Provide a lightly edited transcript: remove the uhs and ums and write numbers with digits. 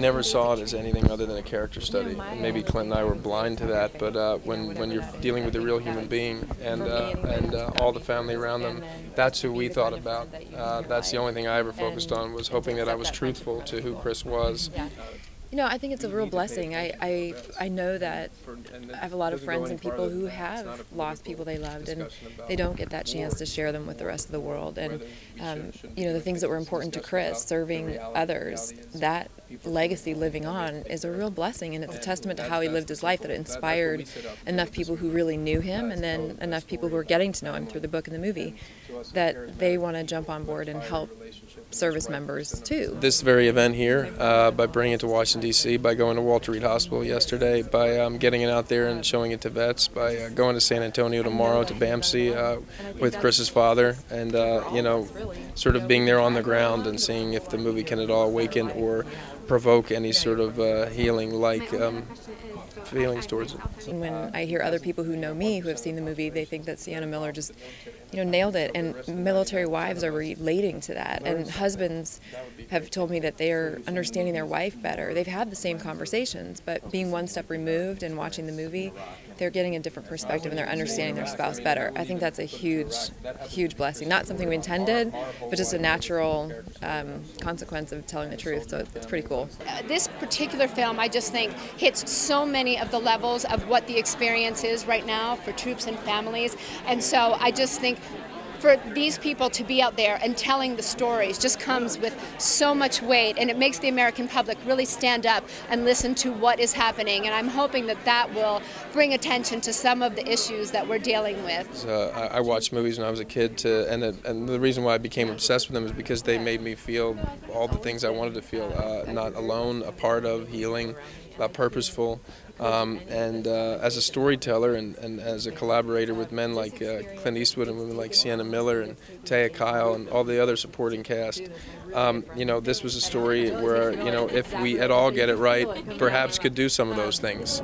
never saw it as anything other than a character study. And maybe Clint and I were blind to that, but when you're dealing with a real human being and all the family around them, that's who we thought about. That's the only thing I ever focused on, was hoping that I was truthful to who Chris was. You know, I think it's a real blessing. I know that I have a lot of friends and people who have lost people they loved, and they don't get that chance to share them with the rest of the world. And, you know, the things that were important to Chris, serving others, that legacy living on is a real blessing, and it's a testament to how he lived his life, that it inspired enough people who really knew him, and then enough people who are getting to know him through the book and the movie, that they want to jump on board and help service members too. This very event here, by bringing it to Washington, D.C., by going to Walter Reed Hospital yesterday, by getting it out there and showing it to vets, by going to San Antonio tomorrow to BAMC with Chris's father, and you know, sort of being there on the ground and seeing if the movie can at all awaken or provoke any sort of healing-like feelings towards it. When I hear other people who know me who have seen the movie, they think that Sienna Miller just, you know, nailed it, and military wives are relating to that, and husbands have told me that they're understanding their wife better. They've had the same conversations, but being one step removed and watching the movie, they're getting a different perspective and they're understanding their spouse better. I think that's a huge blessing. Not something we intended, but just a natural consequence of telling the truth, so it's pretty cool. This particular film, I just think, hits so many of the levels of what the experience is right now for troops and families, and so I just think for these people to be out there and telling the stories just comes with so much weight, and it makes the American public really stand up and listen to what is happening, and I'm hoping that that will bring attention to some of the issues that we're dealing with. I watched movies when I was a kid, and the reason why I became obsessed with them is because they made me feel all the things I wanted to feel, not alone, a part of, healing, purposeful. And as a storyteller and as a collaborator with men like Clint Eastwood and women like Sienna Miller and Taya Kyle and all the other supporting cast, you know, this was a story where, you know, if we at all get it right, perhaps could do some of those things.